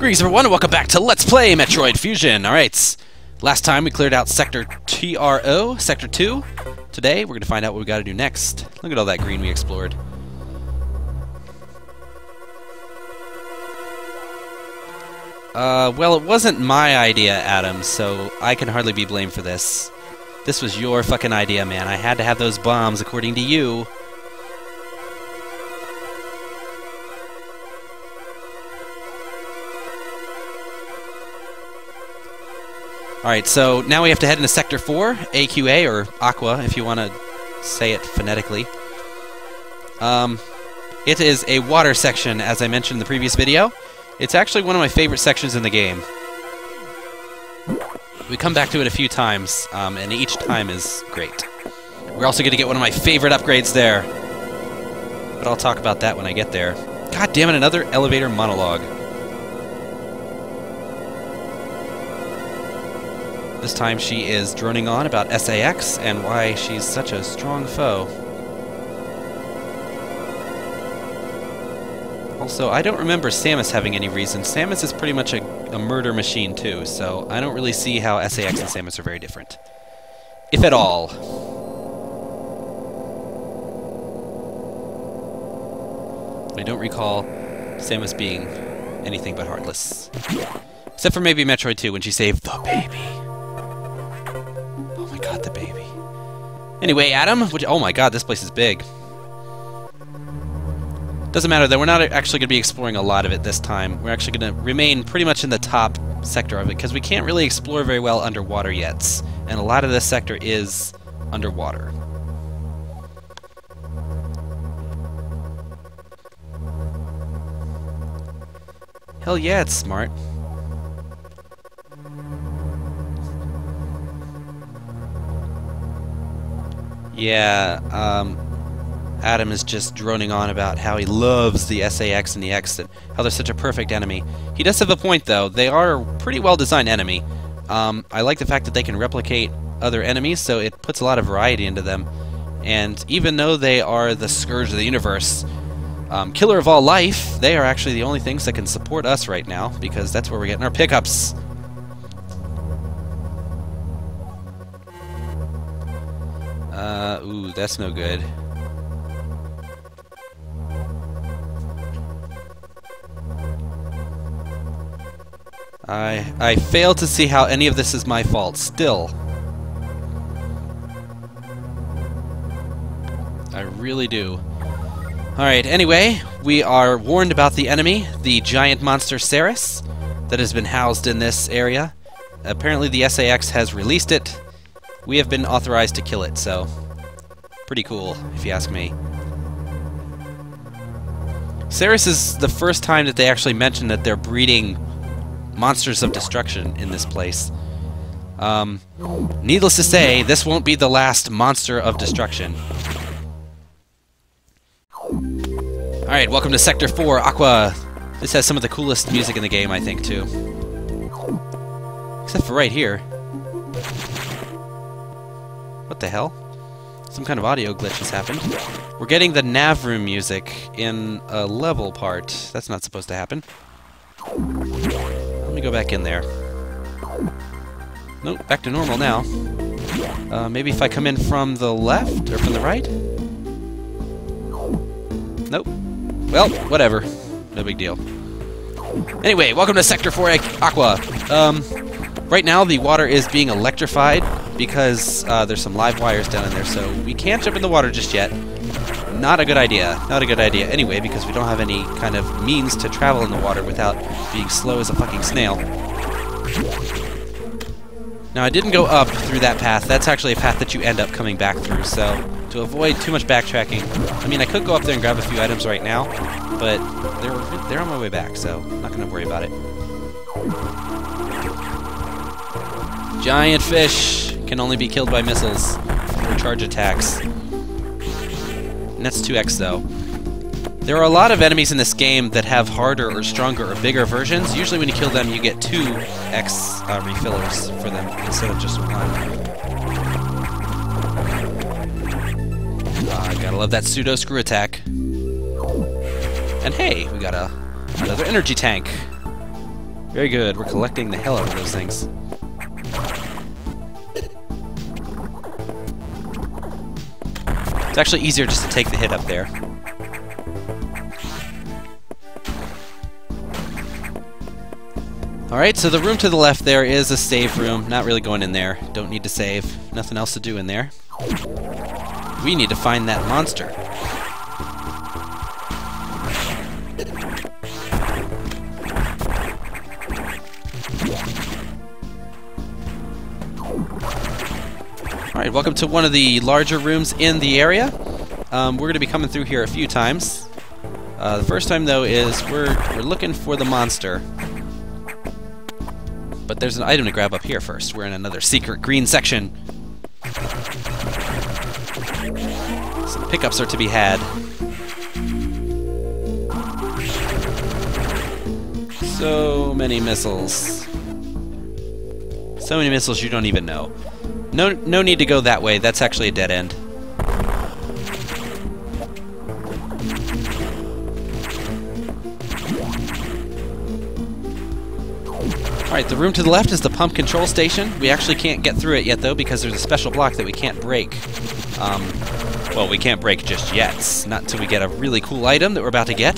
Greetings everyone and welcome back to Let's Play Metroid Fusion. Alright, last time we cleared out Sector TRO, Sector 2. Today we're going to find out what we got to do next. Look at all that green we explored. Well, it wasn't my idea, Adam, so I can hardly be blamed for this. This was your fucking idea, man. I had to have those bombs according to you. Alright, so now we have to head into Sector 4, AQA, or AQA, if you want to say it phonetically. It is a water section, as I mentioned in the previous video. It's actually one of my favorite sections in the game. We come back to it a few times, and each time is great. We're also going to get one of my favorite upgrades there. But I'll talk about that when I get there. God damn it, another elevator monologue. This time she is droning on about SAX and why she's such a strong foe. Also, I don't remember Samus having any reason. Samus is pretty much a murder machine too, so I don't really see how SAX and Samus are very different. If at all. I don't recall Samus being anything but heartless. Except for maybe Metroid 2 when she saved the baby. Oh my god, the baby. Anyway, Adam, oh my god, this place is big. Doesn't matter though, we're not actually going to be exploring a lot of it this time. We're actually going to remain pretty much in the top sector of it, because we can't really explore very well underwater yet. And a lot of this sector is underwater. Hell yeah, it's smart. Yeah, Adam is just droning on about how he loves the SAX and the X, and how they're such a perfect enemy. He does have a point, though. They are a pretty well-designed enemy. I like the fact that they can replicate other enemies, so it puts a lot of variety into them. And even though they are the scourge of the universe, killer of all life, they are actually the only things that can support us right now, because that's where we're getting our pickups. Ooh, that's no good. I fail to see how any of this is my fault, still. I really do. Alright, anyway, we are warned about the enemy, the giant monster Serris, that has been housed in this area. Apparently the SAX has released it. We have been authorized to kill it, so pretty cool, if you ask me. Serris is the first time that they actually mentioned that they're breeding monsters of destruction in this place. Needless to say, this won't be the last monster of destruction. Alright, welcome to Sector 4, Aqua. This has some of the coolest music in the game, I think, too. Except for right here. What the hell? Some kind of audio glitch has happened. We're getting the nav room music in a level part. That's not supposed to happen. Let me go back in there. Nope, back to normal now. Maybe if I come in from the left or from the right? Nope. Well, whatever. No big deal. Anyway, welcome to Sector 4 Aqua. Right now the water is being electrified because there's some live wires down in there, so we can't jump in the water just yet. Not a good idea. Not a good idea anyway, because we don't have any kind of means to travel in the water without being slow as a fucking snail. Now, I didn't go up through that path. That's actually a path that you end up coming back through, so to avoid too much backtracking, I mean, I could go up there and grab a few items right now, but they're on my way back, so I'm not going to worry about it. Giant fish can only be killed by missiles or charge attacks. And that's 2x, though. There are a lot of enemies in this game that have harder or stronger or bigger versions. Usually when you kill them, you get 2x refillers for them instead of just 1. Gotta love that pseudo screw attack. And hey, we got another energy tank. Very good. We're collecting the hell out of those things. It's actually easier just to take the hit up there. Alright, so the room to the left there is a save room. Not really going in there. Don't need to save. Nothing else to do in there. We need to find that monster. Alright, welcome to one of the larger rooms in the area. We're going to be coming through here a few times. The first time, though, is we're looking for the monster. But there's an item to grab up here first. We're in another secret green section. Some pickups are to be had. So many missiles. So many missiles you don't even know. No need to go that way. That's actually a dead end. Alright, the room to the left is the pump control station. We actually can't get through it yet, though, because there's a special block that we can't break. Well, we can't break just yet. Not until we get a really cool item that we're about to get.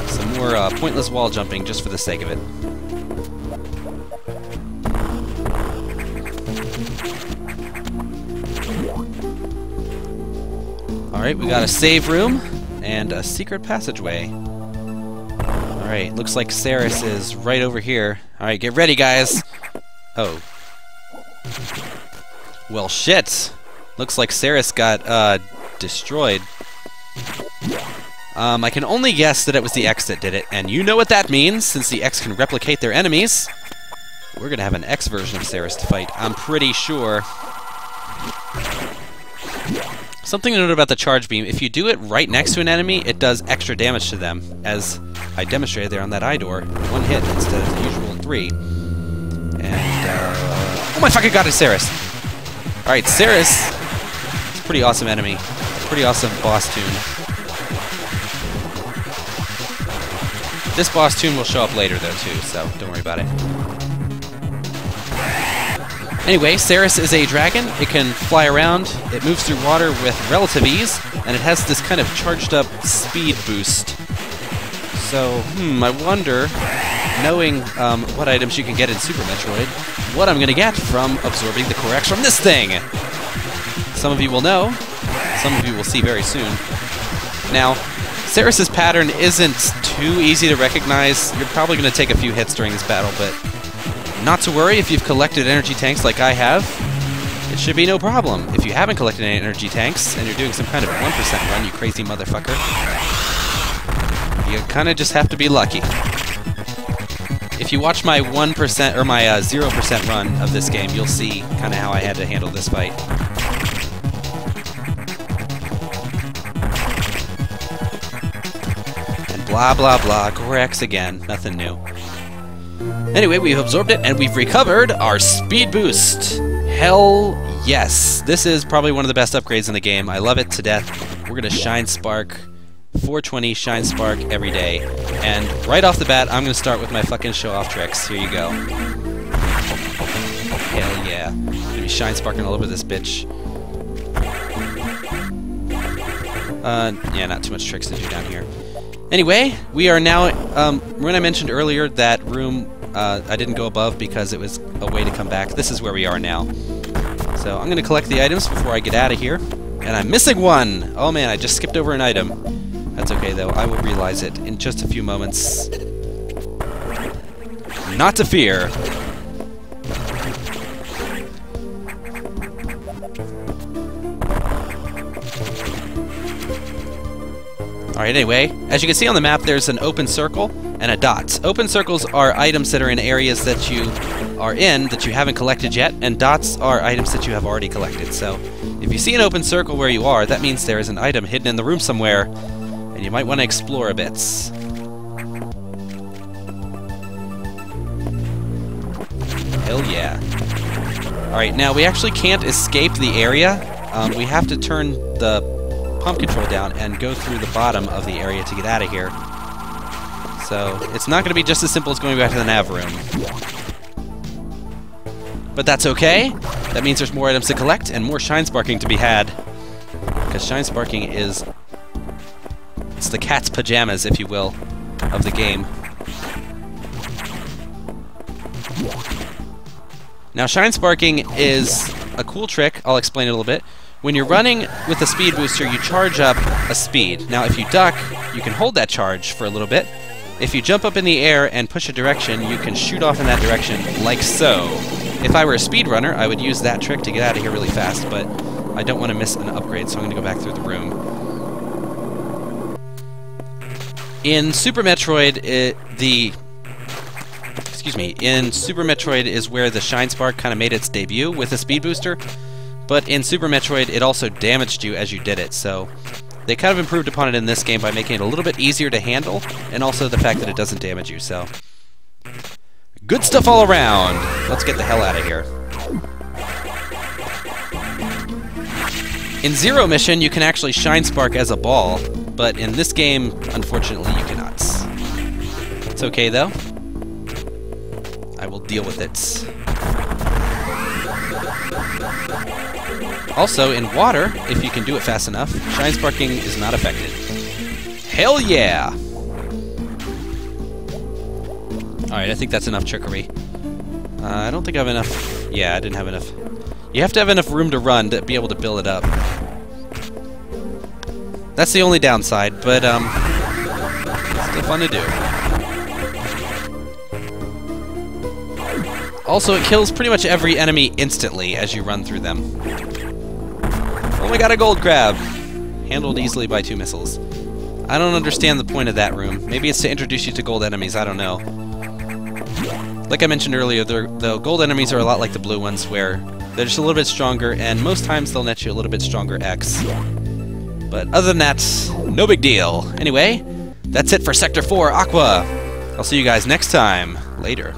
Some more pointless wall jumping just for the sake of it. Alright, we got a save room. And a secret passageway. Alright, looks like Serris is right over here. Alright, get ready, guys! Oh. Well, shit! Looks like Serris got, destroyed. I can only guess that it was the X that did it, and you know what that means, since the X can replicate their enemies. We're gonna have an X version of Serris to fight, I'm pretty sure. Something to note about the charge beam, if you do it right next to an enemy, it does extra damage to them, as I demonstrated there on that eye door. One hit instead of the usual 3. And, oh my fucking god, it's Serris! Alright, Serris is a pretty awesome enemy. Pretty awesome boss tune. This boss tune will show up later, though, too, so don't worry about it. Anyway, Serris is a dragon. It can fly around, it moves through water with relative ease, and it has this kind of charged up speed boost. So, I wonder, knowing what items you can get in Super Metroid, what I'm going to get from absorbing the core X from this thing! Some of you will know, some of you will see very soon. Now, Serris's pattern isn't too easy to recognize. You're probably going to take a few hits during this battle, but not to worry, if you've collected energy tanks like I have, it should be no problem. If you haven't collected any energy tanks, and you're doing some kind of 1% run, you crazy motherfucker, you kind of just have to be lucky. If you watch my 1% or my 0% run of this game, you'll see kind of how I had to handle this fight. And blah blah blah, Gorex again, nothing new. Anyway, we've absorbed it, and we've recovered our speed boost. Hell yes. This is probably one of the best upgrades in the game. I love it to death. We're going to Shine Spark, 420 Shine Spark every day. And right off the bat, I'm going to start with my fucking show-off tricks. Here you go. Hell yeah. I'm going to be Shine Sparking all over this bitch. Yeah, not too much tricks to do down here. Anyway, we are now, when I mentioned earlier that room, I didn't go above because it was a way to come back. This is where we are now. So I'm going to collect the items before I get out of here. And I'm missing one! Oh man, I just skipped over an item. That's okay though, I will realize it in just a few moments. Not to fear! Alright, anyway, as you can see on the map, there's an open circle and a dot. Open circles are items that are in areas that you are in that you haven't collected yet, and dots are items that you have already collected. So, if you see an open circle where you are, that means there is an item hidden in the room somewhere, and you might want to explore a bit. Hell yeah. Alright, now we actually can't escape the area. We have to turn the pump control down and go through the bottom of the area to get out of here. So it's not going to be just as simple as going back to the nav room. But that's okay. That means there's more items to collect and more shine sparking to be had. Because shine sparking is... it's the cat's pajamas, if you will, of the game. Now, shine sparking is a cool trick. I'll explain it a little bit. When you're running with a speed booster, you charge up a speed. Now, if you duck, you can hold that charge for a little bit. If you jump up in the air and push a direction, you can shoot off in that direction, like so. If I were a speedrunner, I would use that trick to get out of here really fast, but I don't want to miss an upgrade, so I'm going to go back through the room. In Super Metroid, in Super Metroid is where the Shine Spark kind of made its debut with a speed booster, but in Super Metroid it also damaged you as you did it, so they kind of improved upon it in this game by making it a little bit easier to handle, and also the fact that it doesn't damage you, so... good stuff all around! Let's get the hell out of here. In Zero Mission, you can actually Shine Spark as a ball, but in this game, unfortunately, you cannot. It's okay, though. I will deal with it. Also, in water, if you can do it fast enough, shine sparking is not affected. Hell yeah! Alright, I think that's enough trickery. I don't think I have enough... yeah, I didn't have enough. You have to have enough room to run to be able to build it up. That's the only downside, but, still fun to do. Also, it kills pretty much every enemy instantly as you run through them. Oh my god, a gold crab! Handled easily by 2 missiles. I don't understand the point of that room. Maybe it's to introduce you to gold enemies, I don't know. Like I mentioned earlier, the gold enemies are a lot like the blue ones, where they're just a little bit stronger, and most times they'll net you a little bit stronger X. But other than that, no big deal. Anyway, that's it for Sector 4 Aqua. I'll see you guys next time. Later.